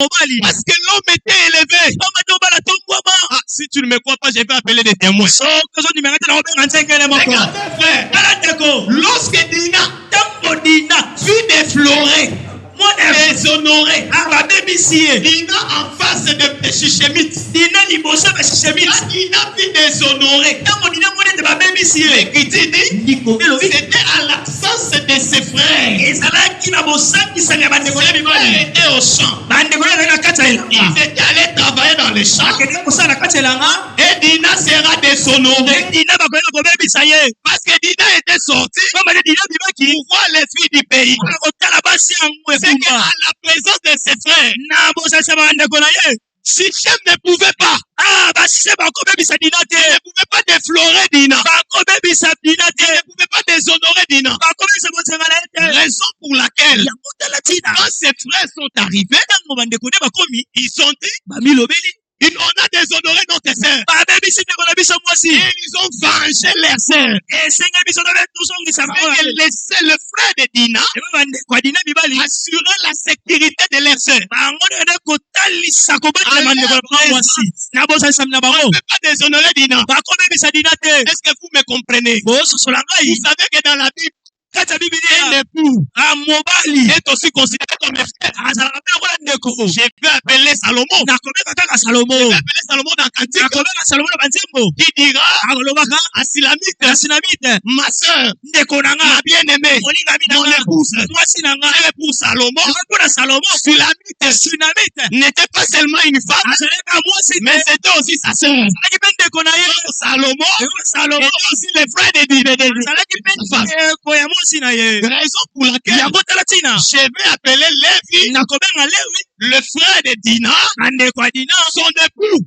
Parce que l'homme était élevé. Ah, si tu ne me crois pas, je vais appeler des témoins. Regardez, frère. Lorsque Dina fut déflorée, déshonorée, Dina en face de Chichemite. Dina fut déshonorée. L'écriture dit c'était à l'absence de ses frères. Ses frères étaient au champ. Ils étaient allés travailler dans les champs. Et Dina sera déshonorée. Parce que Dina était sortie pour voir les filles du pays. C'est qu'à la présence de ses frères, Sichem ne pouvait pas. Il ne pouvait pas déflorer Dina. Il ne pouvait pas déshonorer Dina. Raison pour laquelle, quand ses frères sont arrivés, ils sont dit, on a déshonoré notre sœur. Et ils ont vengé leur sœur. Le frère de Dina assurait la sécurité de leur sœur. On ne peut pas déshonorer Dina. Est-ce que vous me comprenez? Vous savez que dans la Bible, un époux est aussi considéré comme un frère. Je vais appeler Salomon. Dans Cantique. Il dira à Silamite, ma soeur, ma bien-aimée, mon épouse. C'est pour Salomon. Sulamite n'était pas seulement une femme, mais c'était aussi sa soeur. Salomon était aussi le frère de Dina. Raison pour laquelle je vais appeler Lévi, le frère de Dina, son époux.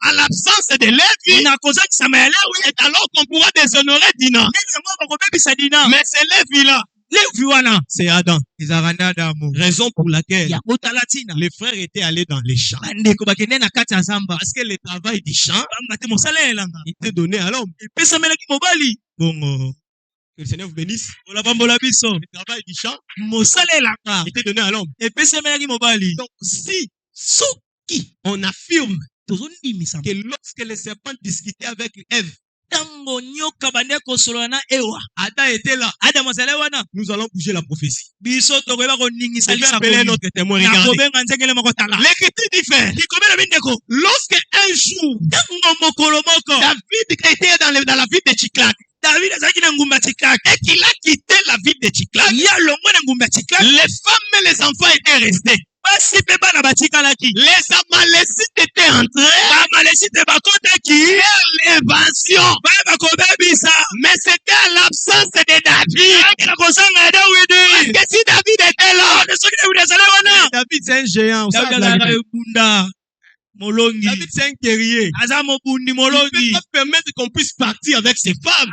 À l'absence de Lévi, c'est alors qu'on pourra déshonorer Dina. Mais c'est Lévi-là. C'est Adam. Raison pour laquelle les frères étaient allés dans les champs. Parce que le travail du champ était donné à l'homme. Bon, que le Seigneur vous bénisse. Le travail du champ était donné à l'homme. Donc, si on affirme que lorsque le serpent discutait avec Ève, Adam était là. Nous allons bouger la prophétie. On va appeler notre témoin. L'écriture dit faire. Lorsque un jour, David était dans la ville de Tchiklag, et qu'il a quitté la ville de Tchiklag, les femmes et les enfants étaient restés. Les Amalécites étaient entrés vers l'évasion. Mais c'était à l'absence de David. Parce que si David était là, David c'est un géant. David c'est un guerrier. Il ne peut pas permettre qu'on puisse partir avec ses femmes.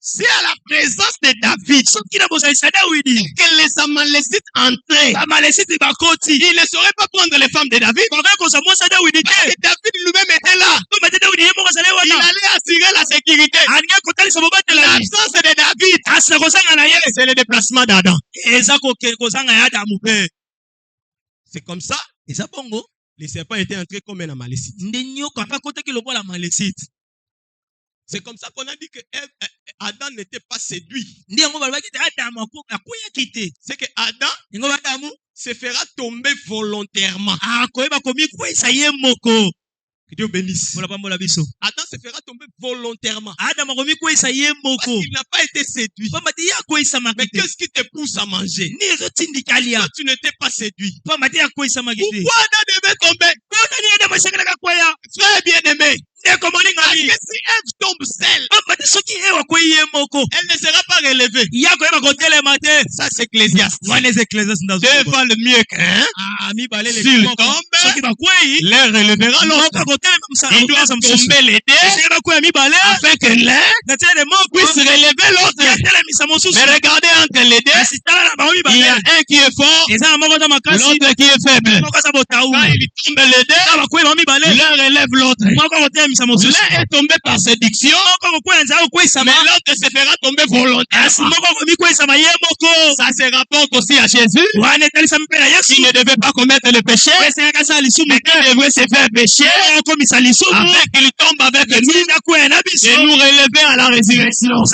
C'est à la présence de David que les Amalécites entraient. Il ne saurait pas prendre les femmes de David. Parce que David lui-même était là. Il allait assurer la sécurité. L'absence de David, c'est le déplacement d'Adam. C'est comme ça. Les serpents étaient entrés comme un Amalécite. C'est comme ça qu'on a dit que Adam n'était pas séduit. C'est que Adam se fera tomber volontairement. Que Dieu bénisse. Adam se fera tomber volontairement. Parce qu'il n'a pas été séduit. Mais qu'est-ce qui te pousse à manger? Toi, tu n'étais pas séduit. Pourquoi Adam devait tomber? Frère bien-aimé, parce que si Ève tombe seule, elle ne sera pas relevée. Ça, c'est Ecclésiaste. Deux valent mieux qu'un. S'il tombe, l'un relèvera l'autre. Ils doivent tomber les deux afin que l'un puisse relever l'autre. Mais regardez entre les deux, il y a un qui est fort, l'autre qui est faible. Quand il tombe les deux, l'un relève l'autre. L'un est tombé par séduction, mais l'autre se fera tomber volontairement. Ça se rapporte aussi à Jésus, qui ne devait pas commettre le péché, mais qui devait se faire pécher, avec qu'il tombe avec nous, et nous relever à la résurrection.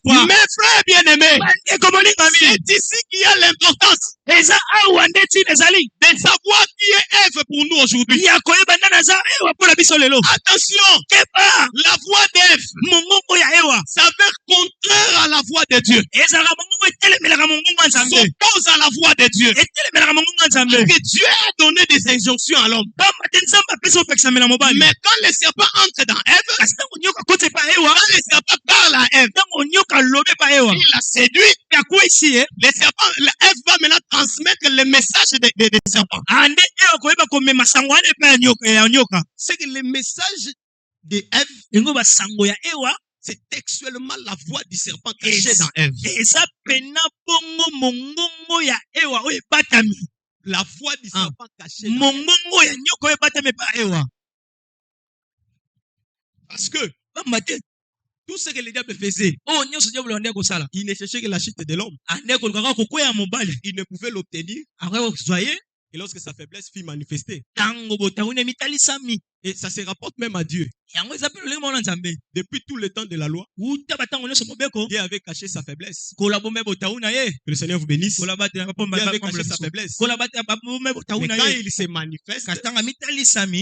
Mes frères bien-aimés, c'est ici qu'il y a l'importance de savoir qui est Ève pour nous aujourd'hui. Attention, la voix d'Ève s'avère contraire à la voix de Dieu. S'oppose à la voix de Dieu. Parce que Dieu a donné des injonctions à l'homme. Mais quand le serpent entre dans Ève, quand le serpent parle à Ève, il la séduit. Le serpent, Ève va maintenant transmettre le message des serpents. C'est que le message de Ève, c'est textuellement la voix du serpent cachée dans Ève. La voix du serpent cachée dans Ève. Parce que tout ce que le diable faisait, il ne cherchait que la chute de l'homme. Il ne pouvait l'obtenir. Et lorsque sa faiblesse fut manifestée, et ça se rapporte même à Dieu. Depuis tout le temps de la loi, Dieu avait caché sa faiblesse. Que le Seigneur vous bénisse. Dieu avait caché sa faiblesse. Mais quand il se manifeste, quand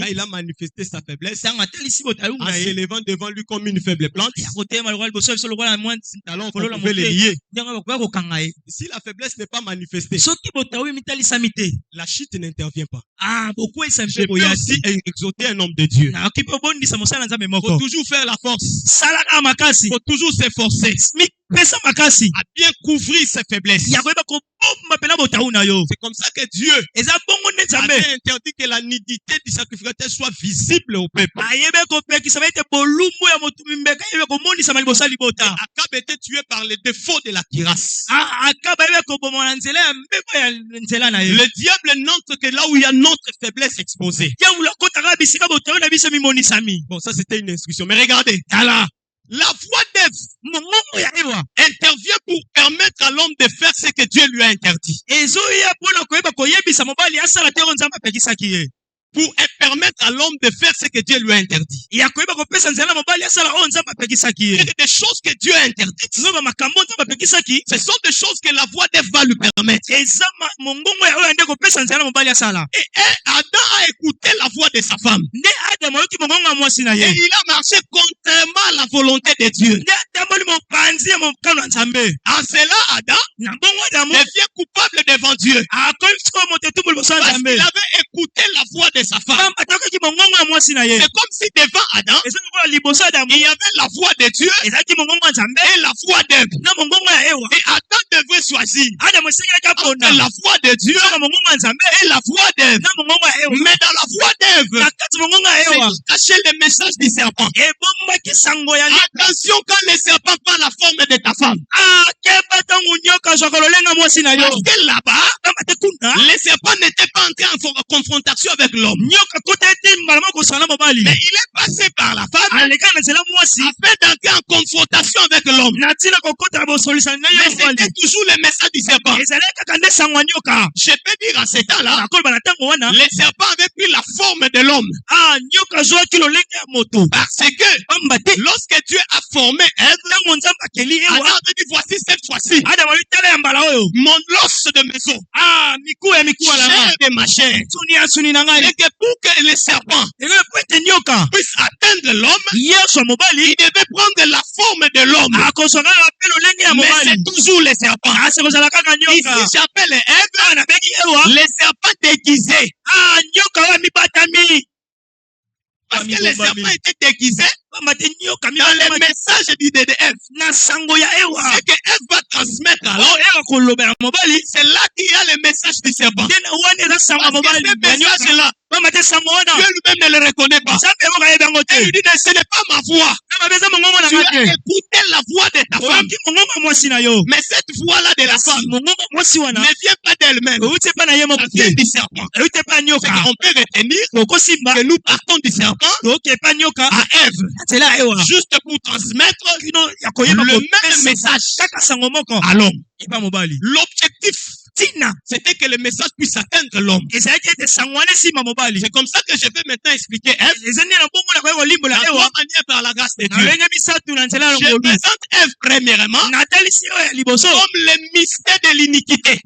il a manifesté sa faiblesse, en se levant devant lui comme une faible plante, alors on pouvait les lier. Si la faiblesse n'est pas manifestée, la chute n'intervient pas. Je peux aussi exhorter un homme de Dieu. Il faut toujours faire la force. Il faut toujours s'efforcer à bien couvrir ses faiblesses. C'est comme ça que Dieu avait interdit que la nudité du sacrificateur soit visible au peuple. Akab était tué par le défaut de la cuirasse. Le diable n'entre que là où il y a notre faiblesse exposée. Bon, ça c'était une instruction. Mais regardez, la voix d'Ève intervient pour permettre à l'homme de faire ce que Dieu lui a interdit. Pour permettre à l'homme de faire ce que Dieu lui a interdit. Il y a des choses que Dieu a interdites. Ce sont des choses que la voix d'Ève va lui permettre. Et Adam a écouté la voix de sa femme. Et il a marché contrairement à la volonté de Dieu. En cela, Adam devient coupable devant Dieu. Parce qu'il avait écouté la voix de sa femme. C'est comme si devant Adam, il y avait la voix de Dieu et la voix d'Ève. Et Adam devait choisir entre la voix de Dieu et la voix d'Ève. Mais dans la voix d'Ève, c'est caché le message du serpent. Attention quand le serpent prend la forme de ta femme. Parce que là-bas, le serpent n'était pas entré en confrontation avec l'homme. Mais il est passé par la femme afin d'entrer en confrontation avec l'homme. Mais c'était toujours le message du serpent. Je peux dire à ce temps-là, le serpent avait pris la forme de l'homme. Parce que lorsque Dieu a formé Ève, Adam a dit voici cette fois-ci mon os de maison, chair de ma chair. Et que pour que le serpent puisse atteindre l'homme, il devait prendre la forme de l'homme. Mais c'est toujours le serpent. Ici j'appelle Ève le serpent déguisé. Parce que le serpent était déguisé, Dans les messages d'Ève, c'est que Ève va transmettre alors, c'est là qu'il y a le message du serpent. Parce que ce message-là, Dieu lui-même ne le reconnaît pas. Et il dit, ce n'est pas ma voix. Tu as écouté la voix de ta femme. Mais cette voix-là de la femme ne vient pas d'elle-même. Ça vient du serpent. On peut retenir que nous partons du serpent à Ève. Juste pour transmettre le même message à l'homme. L'objectif, c'était que le message puisse atteindre l'homme. C'est comme ça que je vais maintenant expliquer Ève. Par la grâce de Dieu. Je présente Ève premièrement comme le mystère de l'iniquité.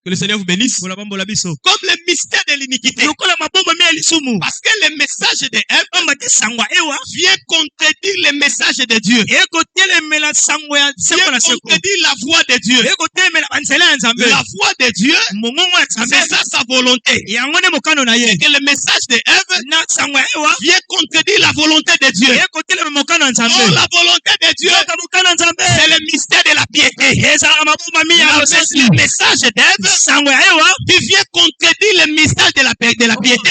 Que le Seigneur vous bénisse. Comme le mystère de l'iniquité. Parce que le message de Ève vient contredire le message de Dieu. Vient contredire la voix de Dieu. La voix de Dieu, c'est ça sa volonté. Et que le message de Ève vient contredire la volonté de Dieu. Oh, la volonté de Dieu, c'est le mystère de la piété. Le message d'Ève qui vient contredire le message de la piété.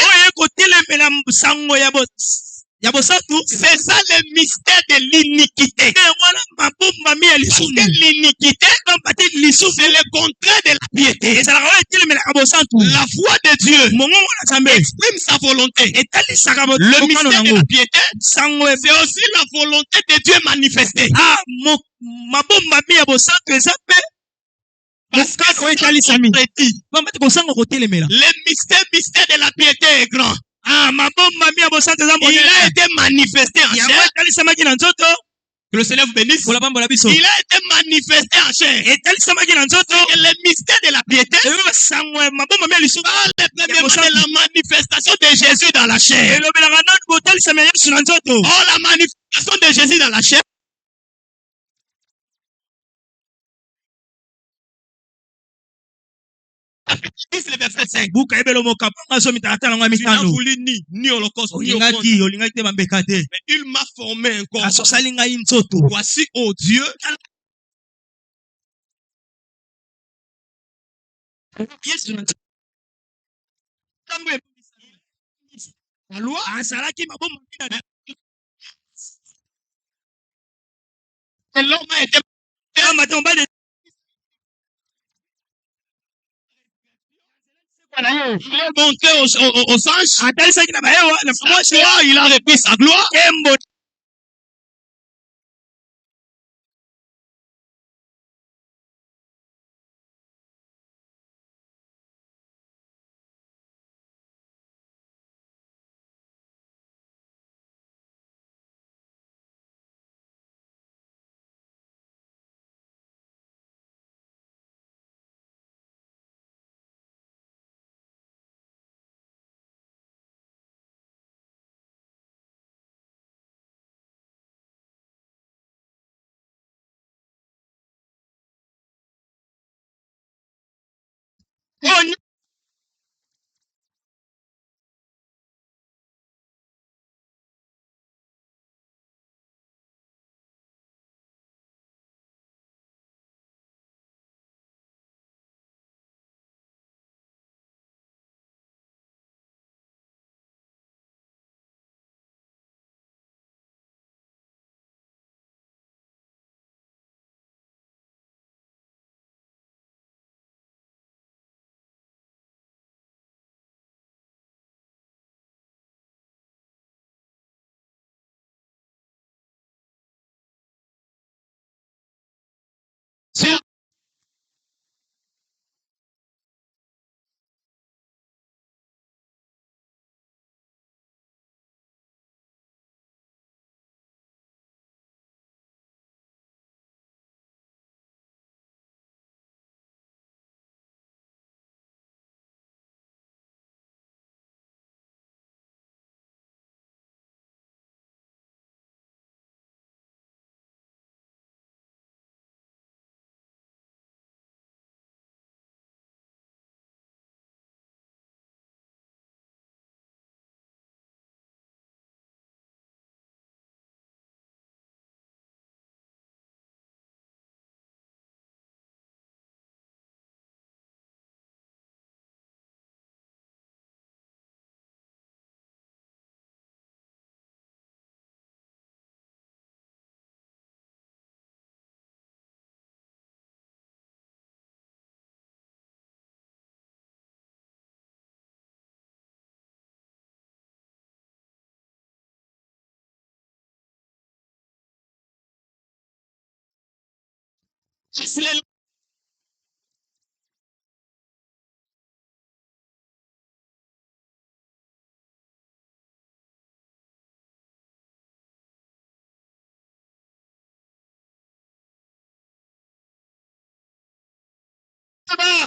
C'est ça le mystère de l'iniquité. Parce que l'iniquité, c'est le contraire de la piété. La voix de Dieu exprime sa volonté. Le mystère de la piété, c'est aussi la volonté de Dieu manifestée. Parce que le mystère de la piété est grand. Il a été manifesté en chair. Que le Seigneur vous bénisse. Il a été manifesté en chair. Et le mystère de la piété parle premièrement de la manifestation de Jésus dans la chair. Oh, la manifestation de Jésus dans la chair. Le verset 5. Tu n'as voulu ni holocauste, ni offrande. Mais il m'a formé un corps. Voici, oh Dieu, la loi. Et l'homme a été monté aux anges. Il a repris sa gloire.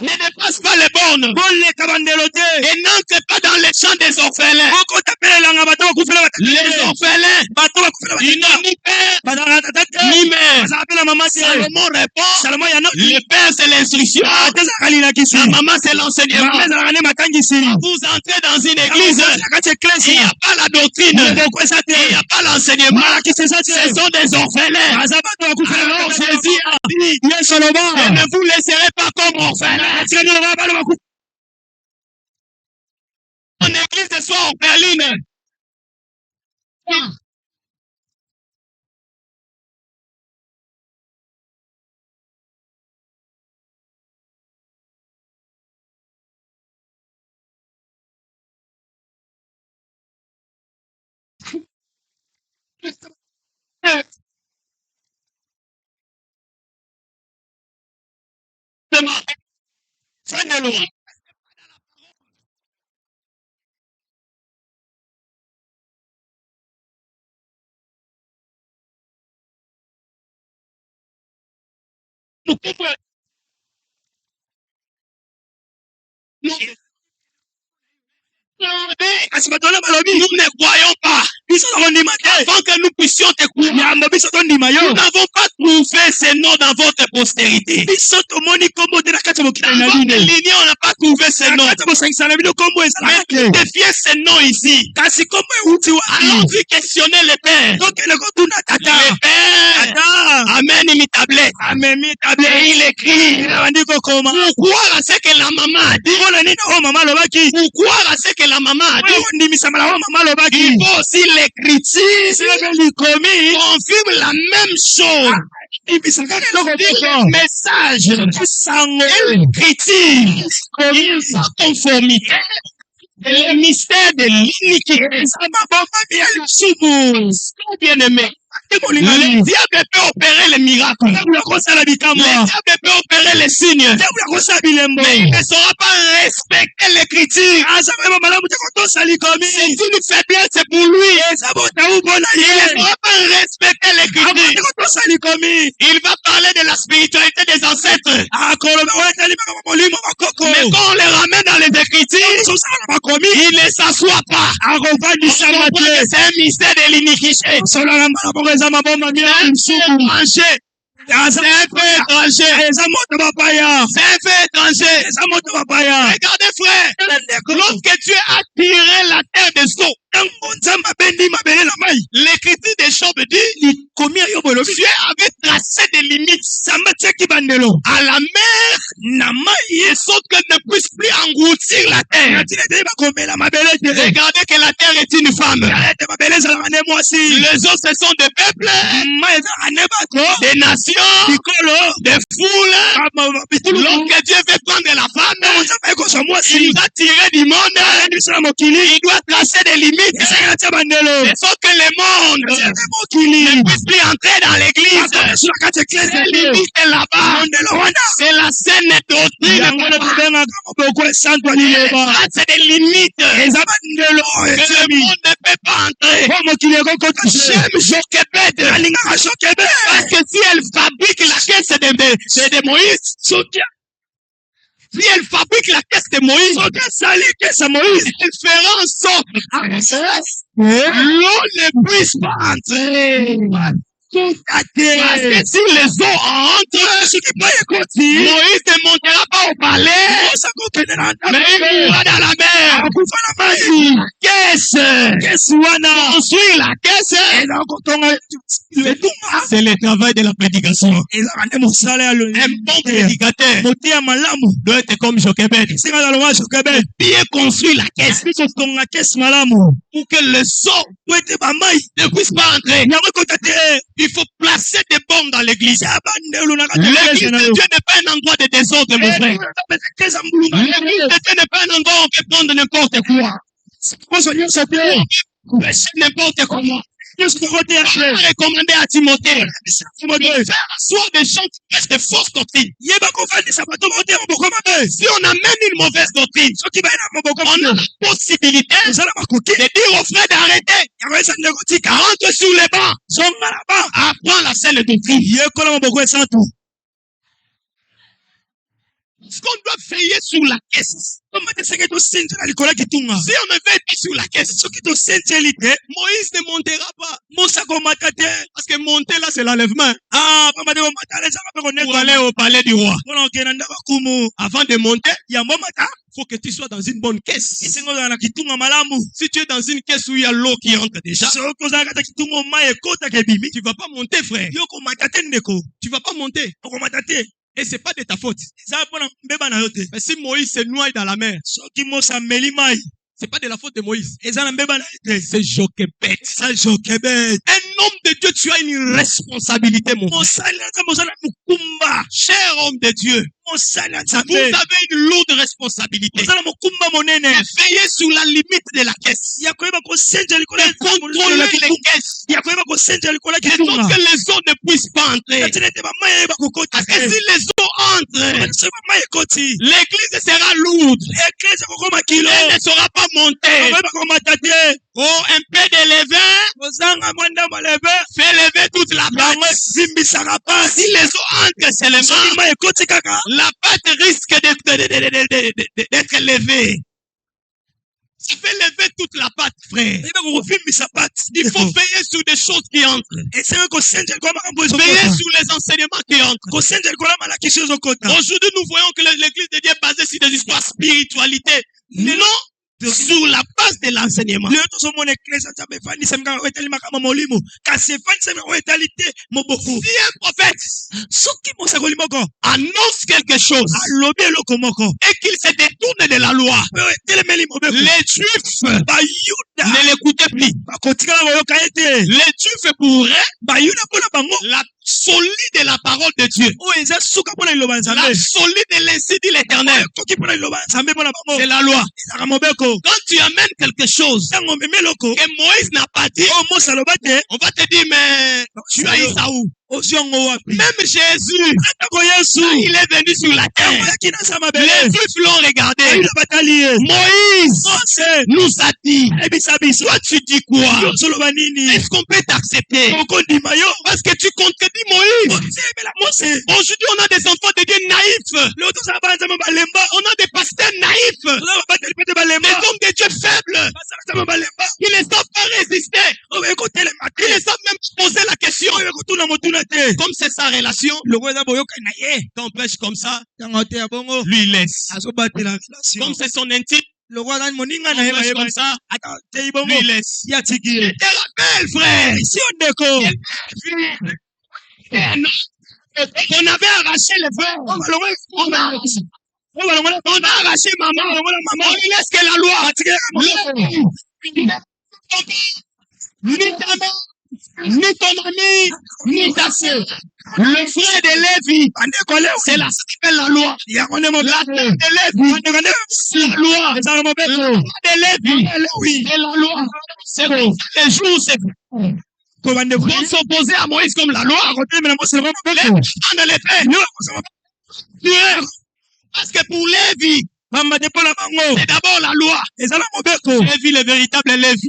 Ne dépasse pas les bornes et n'entre pas dans les champs des orphelins. Les orphelins, ils n'ont ni père ni mère. Salomon répond, le père c'est l'instruction, la maman c'est l'enseignement. Vous entrez dans une église, il n'y a pas la doctrine, il n'y a pas l'enseignement, ce sont des orphelins. Alors Jésus a dit, je ne vous laisserai pas comme orphelins. En église de soir orpheline. Nous ne croyons pas. Avant que nous puissions te croire, nous n'avons pas trouvé ce nom dans votre postérité. Dans votre lignée, on n'a pas trouvé ce nom. Mais défiez ce nom ici. Alors tu questionnais le père. Le père amène une tablette. Et il écrit pour croire à ce que la maman a dit. Pour croire à ce que la maman a dit. Il faut aussi l'écriture confirme la même chose. Le message, l'écriture, sa conformité. Le mystère de l'iniquité. Bien aimé. Le diable peut opérer les miracles. Le diable peut opérer les signes. Mais il ne saura pas respecter l'écriture. C'est une faiblesse pour lui. Il ne saura pas respecter l'écriture. Il va parler de la spiritualité des ancêtres. Mais quand on les ramène dans les écritures, il ne s'assoit pas. C'est un mystère de l'iniquité. C'est un peu étranger. Regardez frère, lorsque Dieu a tiré la terre des eaux, l'écriture des Job dit, Dieu avait tracé des limites à la mer, de sorte qu'elle ne puisse plus engloutir la terre. Regardez que la terre est une femme. Les autres, ce sont des peuples, des nations, des foules. Lorsque Dieu veut prendre la femme, il va tirer du monde, il doit tracer des limites. De sorte que le monde ne puisse plus entrer dans l'église. Les limites là-bas, c'est la saine doctrine. C'est des limites que le monde ne peut pas entrer. J'aime Jochebed parce que si elle fabrique la caisse de Moïse, si elle fabrique la caisse de Moïse, elle fera en sorte que l'eau ne puisse pas entrer. Parce que si les eaux entrent, Moïse ne montera pas au palais, mais il ira dans la mer. Construire la caisse, c'est le travail de la prédication. Un bon prédicateur doit être comme Jochebed. Bien construire la caisse pour que le sang ne puisse pas entrer. Il faut placer des bombes dans l'église. L'église de Dieu n'est pas un endroit de désordre, mon frère. L'église de Dieu n'est pas un endroit où on peut prendre n'importe quoi. N'importe comment. recommandé à Timothée de faire asseoir des gens qui prêchent de fausses doctrines. Si on amène une mauvaise doctrine, on a la possibilité de dire aux frères d'arrêter. Rentre sur les bancs. Apprends la saine doctrine. Est-ce qu'on doit veiller sur la caisse? Si on ne veut être sur la caisse, Moïse ne montera pas. Parce que monter là, c'est l'enlèvement. Pour aller au palais du roi. Avant de monter, il faut que tu sois dans une bonne caisse. Si tu es dans une caisse où il y a l'eau qui entre déjà, tu ne vas pas monter, frère. Tu ne vas pas monter. Et c'est pas de ta faute. Mais si Moïse se noie dans la mer, c'est pas de la faute de Moïse. C'est Jochebed. Un homme de Dieu, tu as une responsabilité, mon frère. Cher homme de Dieu, vous avez une lourde responsabilité. Veillez sur la limite de la caisse. Contrôlez les caisses. De sorte que les eaux ne puissent pas entrer. Parce que si les eaux entrent, l'église sera lourde. Elle ne sera pas montée. Oh, un peu de levain fait lever toute la pâte. Si les eaux entrent seulement, la pâte risque d'être levée. Ça fait lever toute la pâte, frère. Il faut veiller sur des choses qui entrent. Veiller sur les enseignements qui entrent. Aujourd'hui, nous voyons que l'église de Dieu est basée sur des histoires de spiritualité. Non. Sur la base de l'enseignement. Si un prophète annonce quelque chose et qu'il se détourne de la loi, les Juifs ne l'écoutaient plus. Les Juifs pourraient la solide de la parole de Dieu. La solide de l'incendie de l'Éternel. C'est la loi. Quand tu amènes quelque chose que Moïse n'a pas dit, on va te dire, mais tu as eu ça où? Même Jésus, quand il est venu sur la terre, les Juifs l'ont regardé. Moïse nous a dit, toi tu dis quoi? Est-ce qu'on peut t'accepter? Parce que tu contredis Moïse. Aujourd'hui, on a des enfants de Dieu naïfs. On a des pasteurs naïfs. Des hommes de Dieu faibles. Ils ne savent pas résister. Ils ne savent même poser la question. Comme c'est sa relation, quand on prêche comme ça, lui il laisse. Comme c'est son intime, on prêche comme ça, lui il laisse. Je te rappelle, frère, on avait arraché les frères. On a arraché maman. On lui laisse que la loi. Ni ta mère, ni ton ami, ni ta soeur. Le frère de Lévi, c'est la loi. La tête de Lévi, c'est la loi. Le frère de Lévi, c'est la loi. C'est bon. Les jours, c'est bon. Pour s'opposer à Moïse comme la loi, parce que pour Lévi, c'est d'abord la loi. J'ai vu le véritable Lévi.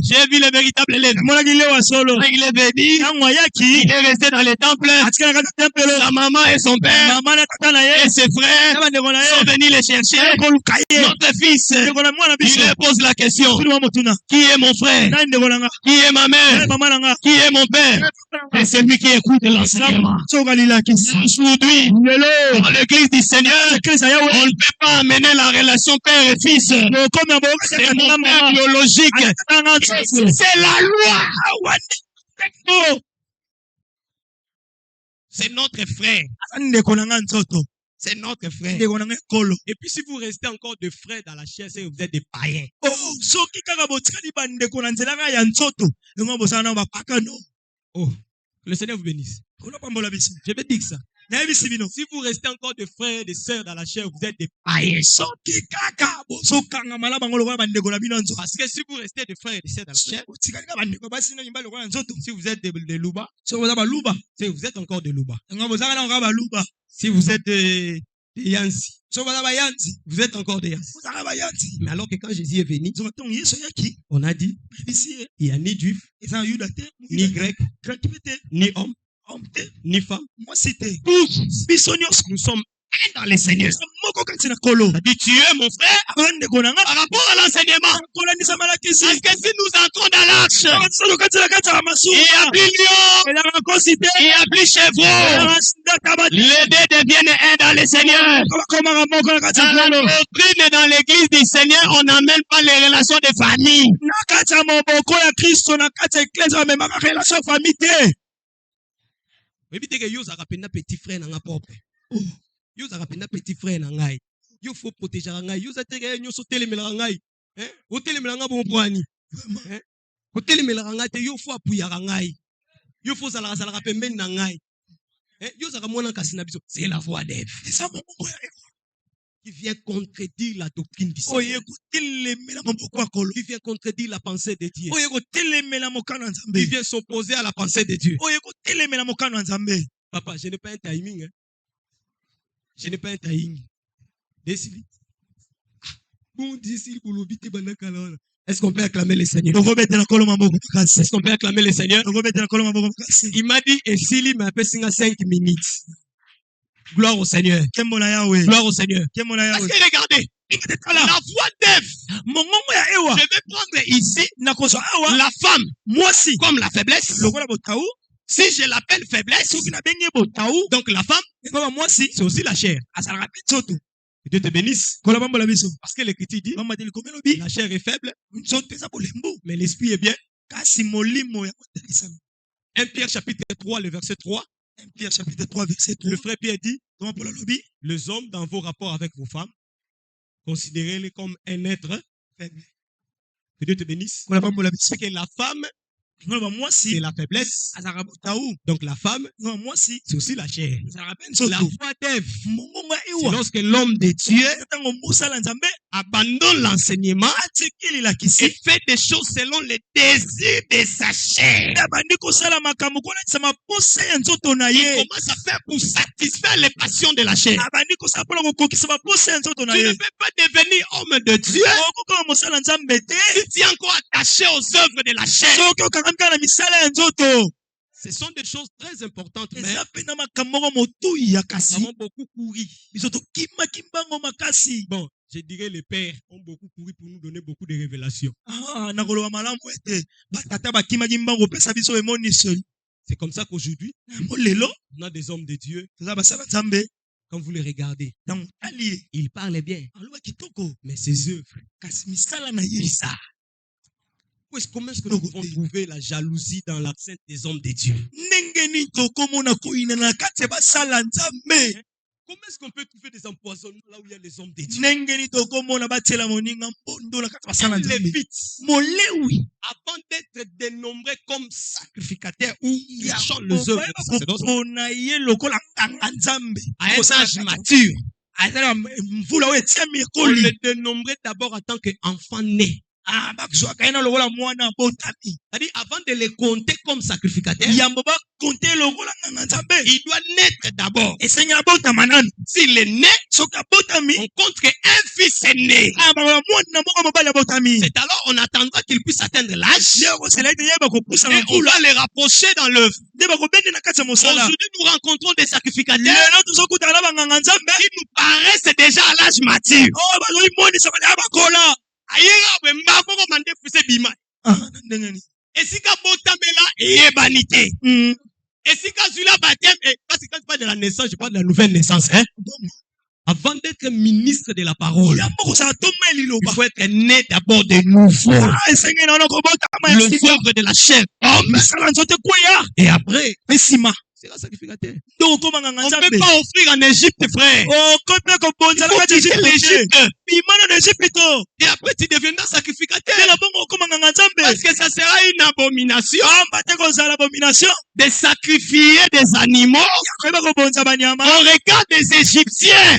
J'ai vu le véritable Lévi. Il est venu, il est resté dans les temples. Sa maman et son père et ses frères sont venus les chercher. Notre fils, il leur pose la question. Qui est mon frère? Qui est ma mère? Qui est mon père? Et c'est lui qui écoute l'enseignement. Aujourd'hui, dans l'église du Seigneur, on ne peut pas amener la relation père et fils. C'est mon père biologique. C'est la loi. C'est notre frère. C'est notre frère. Et puis si vous restez encore de frères dans la chair, c'est que vous êtes des païens. Oh, Le Seigneur vous bénisse. Je vais dire ça. Si vous restez encore des frères et des sœurs dans la chair, vous êtes des païens. Parce que si vous restez des frères et des sœurs dans la chair, si vous êtes des louba, si vous êtes encore des louba. Si vous êtes des yansi, vous êtes encore des yansi. Mais alors que quand Jésus est venu, on a dit, il n'y a ni juif, ni grec, ni homme, ni femme. Tous, nous sommes un dans les Seigneurs. Dit, tu es mon frère par rapport à l'enseignement. Parce que si nous entrons dans l'arche, il n'y a plus lion, il n'y a plus chevreau. Les deux deviennent un dans les Seigneurs. Dans la doctrine et dans l'église du Seigneur, on n'amène pas les relations de famille. Petit frère n'a propre. Yo zakapenda petit frère na ngai. Yo faut protéger ngai. Yo zatega nyoso telemela ngai. O telemela nga bon poani. O telemela ngai te yo faut appuyer ngai. Yo faut sala pembeni na ngai. Yo zakamona kasi na biso. C'est la voix d'Ève. C'est ça mon qui vient contredire la doctrine du Seigneur. Qui vient contredire la pensée de Dieu. Qui vient s'opposer à la pensée de Dieu. Papa, je n'ai pas un timing. Je n'ai pas un timing. Est-ce qu'on peut acclamer le Seigneur? Est-ce qu'on peut acclamer le Seigneur? Il m'a dit, et s'il m'a fait 5 minutes. Gloire au Seigneur. Gloire au Seigneur. Parce que regardez, la voix d'Ève. Je vais prendre ici la femme, moi aussi, comme la faiblesse. Si je l'appelle faiblesse, donc la femme, moi aussi, c'est aussi la chair. Que Dieu te bénisse. Parce que l'Écriture dit, la chair est faible, mais l'esprit est bien. 1 Pierre chapitre 3, le verset 3. 1 Pierre chapitre 3, verset 3. Le frère Pierre dit, les hommes dans vos rapports avec vos femmes, considérez-les comme un être faible. Que Dieu te bénisse. C'est que la femme, c'est la faiblesse. Donc la femme, c'est aussi la chair. La voix d'Ève, c'est lorsque l'homme de Dieu abandonne l'enseignement et fait des choses selon les désirs de sa chair. Il commence à faire pour satisfaire les passions de la chair. Tu ne peux pas devenir homme de Dieu si tu es encore attaché aux œuvres de la chair. Ce sont des choses très importantes, mais nous avons beaucoup couru. Bon, je dirais les pères ont beaucoup couru pour nous donner beaucoup de révélations. C'est comme ça qu'aujourd'hui, on a des hommes de Dieu. Quand vous les regardez, ils parlent bien, mais ces œuvres, comment est-ce que nous pouvons trouver la jalousie dans l'absence des hommes de Dieu? Comment est-ce qu'on peut trouver des empoisonnements là où il y a les hommes de Dieu? Lévite, avant d'être dénombré comme sacrificateur ou chantant les œuvres à un âge mature, on le dénombrait d'abord en tant qu'enfant né. C'est-à-dire, avant de les compter comme sacrificateurs, il doit naître d'abord. S'il est né, on compte qu'un fils est né. C'est alors on attendra qu'il puisse atteindre l'âge et on va les rapprocher dans l'œuvre. Aujourd'hui, nous rencontrons des sacrificateurs qui nous paraissent déjà à l'âge mature. Et si Kabotamela est banité. Et si Kazula Batem, parce que quand je parle de la naissance, je parle de la nouvelle naissance. Avant d'être ministre de la parole, il faut être né d'abord de nouveau. Le œuvre de la chair. Et après, sera sacrificateur. On On ne peut pas offrir en Égypte, frère. Il faut quitter l'Égypte. Et après, tu deviendras sacrificateur. Parce que ça sera une abomination de sacrifier des animaux au regard des Égyptiens.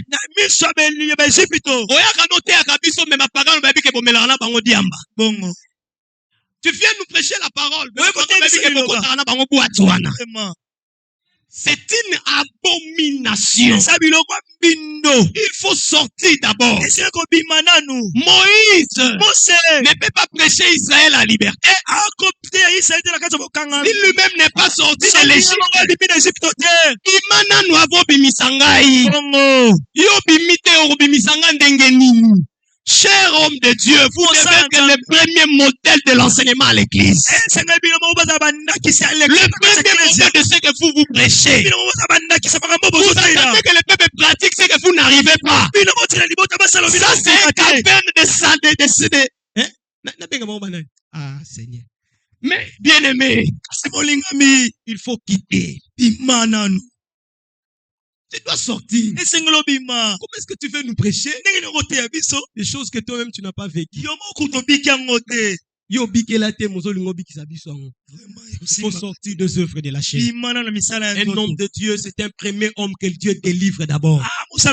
Tu viens nous prêcher la parole. C'est une abomination. Il faut sortir d'abord. Moïse ne peut pas prêcher Israël à liberté. Il lui-même n'est pas sorti de l'Égypte. Imana nous avons bimisangai. Yo bimite o bimisanga ndengeni. Cher homme de Dieu, vous devez être le premier modèle de l'enseignement à l'église. Le premier modèle de ce que vous prêchez. Vous attendez que le peuple pratique ce que vous n'arrivez pas. Ça, c'est un caverne de Ah, Seigneur. Mais, bien aimé, il faut quitter. Tu dois sortir. Comment est-ce que tu veux nous prêcher des choses que toi-même tu n'as pas vécues? Il faut sortir des œuvres de la chair. Un homme de Dieu, c'est un premier homme que Dieu délivre d'abord. Dieu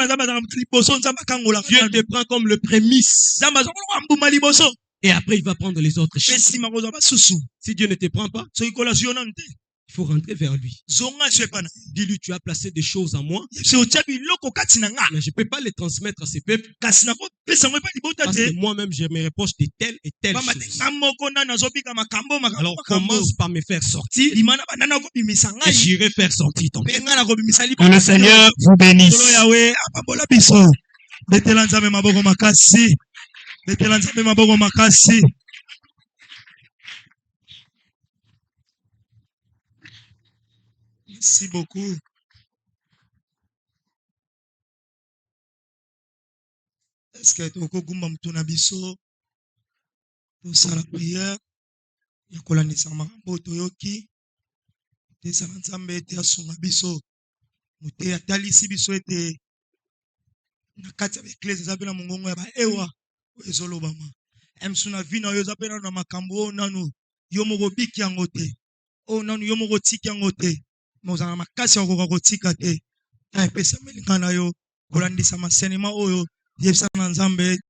te prend comme le prémisse. Et après, il va prendre les autres choses. Si Dieu ne te prend pas, il faut rentrer vers lui. Dis-lui, tu as placé des choses en moi, mais je ne peux pas les transmettre à ces peuples. Parce que moi-même, je me reproche de telle et telle chose. Alors, commence par me faire sortir et j'irai faire sortir ton peuple. Que le Seigneur vous bénisse. Merci beaucoup. Est-ce que tu as gumba biso pour la prière? Ya kolanisa makambo toyoki tesa nzambe ete asunga biso mute atalisi biso ete na kati ya eklesi eza pena mongongo ya baewa ezolobama emsu na vi na yo eza pena na makambo nanu yo moko biki yango te o nanu yo moko tiki yango te mozala makasi akoka kotika te na epesa melinga na yo kolandisa masenema oyo yebisa na nzambe